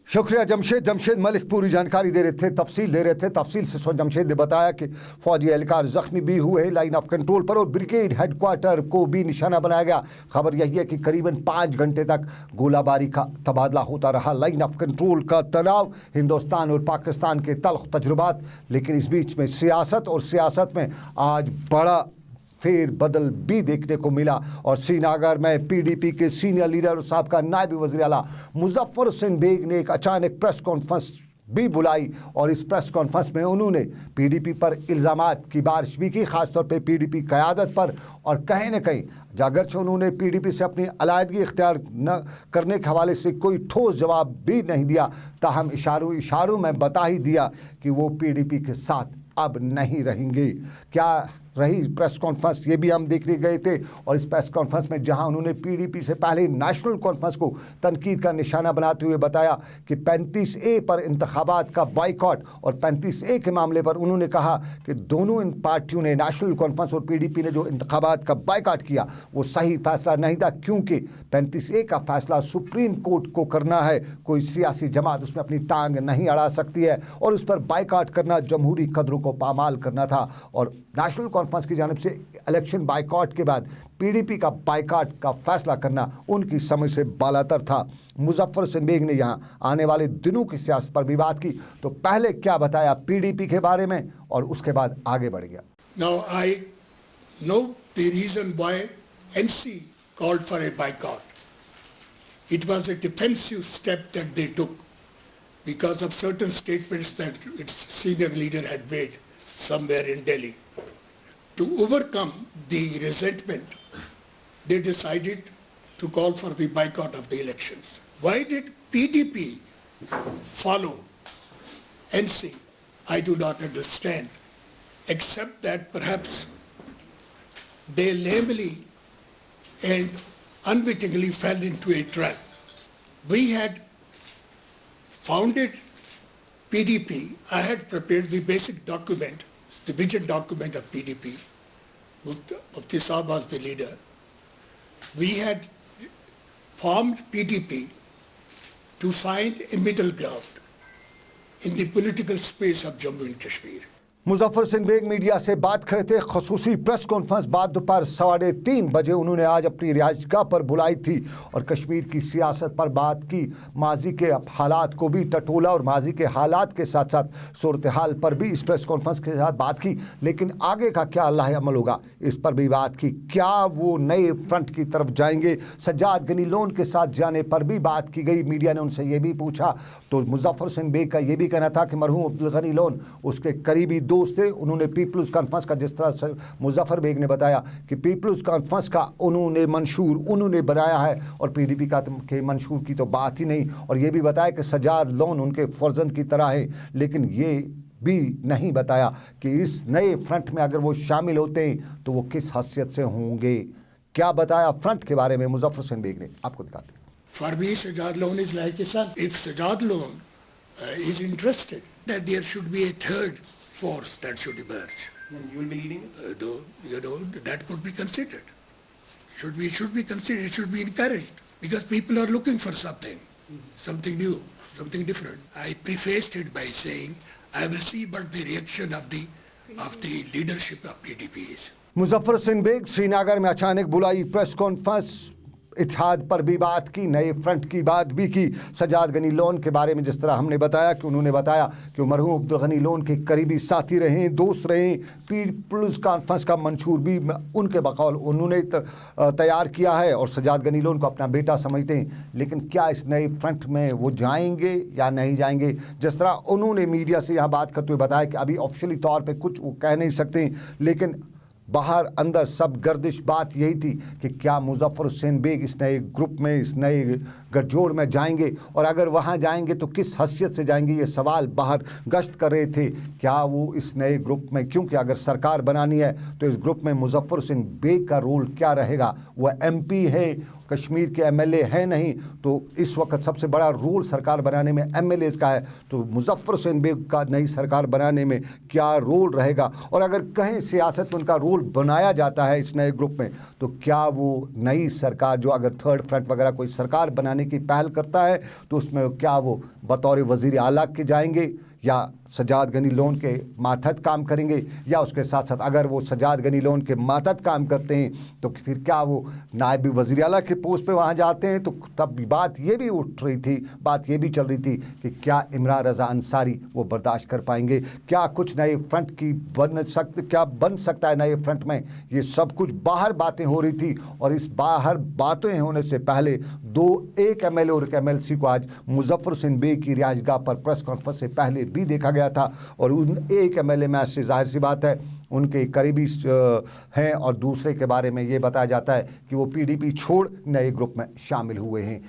शुक्रिया जमशेद मलिक पूरी जानकारी दे रहे थे, तफसील दे रहे थे। तफसील से जमशेद ने बताया कि फौजी एहलकार जख्मी भी हुए लाइन ऑफ कंट्रोल पर और ब्रिगेड हेडक्वार्टर को भी निशाना बनाया गया। खबर यही है कि करीबन 5 घंटे तक गोलाबारी का तबादला होता रहा। लाइन ऑफ कंट्रोल का तनाव, हिंदुस्तान और पाकिस्तान के तल्ख तजुर्बात, लेकिन इस बीच में सियासत, और सियासत में आज बड़ा फेर बदल भी देखने को मिला। और श्रीनगर में पीडीपी के सीनियर लीडर और साबका नायब वज़ीर आला मुजफ्फर हुसैन बेग ने एक अचानक प्रेस कॉन्फ्रेंस भी बुलाई और इस प्रेस कॉन्फ्रेंस में उन्होंने पीडीपी पर इल्ज़ामात की बारिश भी की, खासतौर पे पीडीपी क़यादत पर। और कहीं न कहीं अगरचे उन्होंने पीडीपी से अपनी अलायदगी इख्तियार न करने के हवाले से कोई ठोस जवाब भी नहीं दिया, ताहम इशारों में बता ही दिया कि वो पीडीपी के साथ अब नहीं रहेंगे। क्या रही प्रेस कॉन्फ्रेंस, ये भी हम देखने गए थे। और इस प्रेस कॉन्फ्रेंस में जहां उन्होंने पीडीपी से पहले नेशनल कॉन्फ्रेंस को तनकीद का निशाना बनाते हुए बताया कि 35A पर इंतखाबात का बाइकॉट, और 35A के मामले पर उन्होंने कहा कि दोनों इन पार्टियों ने, नेशनल कॉन्फ्रेंस और पीडीपी ने जो इंतखाबात का बाइकॉट किया वो सही फैसला नहीं था, क्योंकि 35A का फैसला सुप्रीम कोर्ट को करना है। कोई सियासी जमात उसमें अपनी टांग नहीं अड़ा सकती है और उस पर बाइकॉट करना जमहूरी कदरों को पामाल करना था। और नेशनल कॉन्फ्रेंस की जानिब से इलेक्शन बाइकॉट के बाद पीडीपी का बाइकॉट का फैसला करना उनकी समझ से बालातर था। मुजफ्फर हुसैन बेग ने यहां आने वाले दिनों की सियासत पर भी बात की, तो पहले क्या बताया पीडीपी के बारे में और उसके बाद आगे बढ़ गया। Now I know the reason why NC called for a boycott. It was a defensive step that they took because of certain statements that its senior leader had made somewhere in Delhi. To overcome the resentment, they decided to call for the boycott of the elections. Why did PDP follow NC? I do not understand, except that perhaps they lamely and unwittingly fell into a trap. We had founded PDP. I had prepared the basic document, the vision document of PDP. Mufti Saab was the leader. We had formed PDP to find a middle ground in the political space of Jammu and Kashmir. Muzaffar Hussain Baig media से बात कर रहे थे। खसूसी press conference बाद दोपहर 3:30 बजे उन्होंने आज अपनी रिहाइशगाह पर बुलाई थी और कश्मीर की सियासत पर बात की। माजी के हालात को भी टटोला और माजी के हालात के साथ साथ सूरत हाल पर भी इस प्रेस कॉन्फ्रेंस के साथ बात की। लेकिन आगे का क्या अल्लाह अमल होगा, इस पर भी बात की। क्या वो नए फ्रंट की तरफ जाएंगे, सज्जाद गनी लोन के साथ जाने पर भी बात की गई। मीडिया ने उनसे ये भी पूछा, तो मुजफ्फर हुसैन बेग का ये भी कहना था कि मरहूम अब्दुल गनी लोन उसके करीबी दोस्त थे। उन्होंने पीपल्स कॉन्फ्रेंस का, जिस तरह से मुजफ्फर बेग ने बताया कि पीपल्स कॉन्फ्रेंस का उन्होंने मंशूर उन्होंने बनाया है और पीडीपी का के मंशूर की तो बात ही नहीं। और ये भी बताया कि सज्जाद लोन उनके फर्जंद की तरह है, लेकिन ये भी नहीं बताया कि इस नए फ्रंट में अगर वो शामिल होते हैं तो वो किस हैसियत से होंगे। क्या बताया फ्रंट के बारे में मुजफ्फर हुसैन बेग ने, आपको दिखाते हैं। For me, Sajjad Loan is like a son. If Sajjad Loan is interested that there should be a third force that should emerge, then you will be leading it? though, that could be considered. Should be considered. It should be encouraged because people are looking for something, something new, something different. I prefaced it by saying I will see what the reaction of the leadership of PDP is. Muzaffar Hussain Baig Srinagar में अचानक बुलाई press conference, इत्तेहाद पर भी बात की, नए front की बात भी की। सज्जाद गनी लोन के बारे में जिस तरह हमने बताया कि उन्होंने बताया कि मरहूम अब्दुल गनी लोन के करीबी साथी रहे, दोस्त रहे। पीपल्स कॉन्फ्रेंस का मंशूर भी उनके बकौल उन्होंने तैयार किया है और सज्जाद गनी लोन को अपना बेटा समझते हैं। लेकिन क्या इस नए फ्रंट में वो जाएंगे या नहीं जाएंगे, जिस तरह उन्होंने मीडिया से यहाँ बात करते हुए बताया कि अभी ऑफिशियली तौर पर कुछ वो कह नहीं सकते, लेकिन बाहर अंदर सब गर्दिश बात यही थी कि क्या मुजफ्फर हुसैन बेग इस नए ग्रुप में, इस नए गठजोड़ में जाएंगे, और अगर वहां जाएंगे तो किस हैसियत से जाएंगे। ये सवाल बाहर गश्त कर रहे थे, क्या वो इस नए ग्रुप में, क्योंकि अगर सरकार बनानी है तो इस ग्रुप में मुजफ्फर हुसैन बेग का रोल क्या रहेगा। वह एमपी है कश्मीर के एमएलए हैं नहीं, तो इस वक्त सबसे बड़ा रोल सरकार बनाने में एमएलएज का है, तो मुजफ्फर हुसैन बेग का नई सरकार बनाने में क्या रोल रहेगा। और अगर कहीं सियासत में उनका रोल बनाया जाता है इस नए ग्रुप में, तो क्या वो नई सरकार जो अगर थर्ड फ्रंट वगैरह कोई सरकार बनाने की पहल करता है, तो उसमें क्या वो बतौर वज़ीर आला के जाएंगे या सजाद गनी लोन के मातहत काम करेंगे, या उसके साथ साथ अगर वो सजाद गनी लोन के मातहत काम करते हैं तो फिर क्या वो नायब वज़ीर आला के पोस्ट पे वहाँ जाते हैं। तो तब बात ये भी उठ रही थी, बात ये भी चल रही थी कि क्या इमरान रज़ा अंसारी वो बर्दाश्त कर पाएंगे, क्या कुछ नए फ्रंट की क्या बन सकता है नए फ्रंट में। ये सब कुछ बाहर बातें हो रही थी, और इस बाहर बातें होने से पहले एक एमएलए और एक एमएलसी को आज मुजफ्फर हुसैन बेग की रिहाइशगाह पर प्रेस कॉन्फ्रेंस से पहले भी देखा गया था, और उन एक एमएलए में से जाहिर सी बात है उनके करीबी हैं, और दूसरे के बारे में ये बताया जाता है कि वो पीडीपी छोड़ नए ग्रुप में शामिल हुए हैं।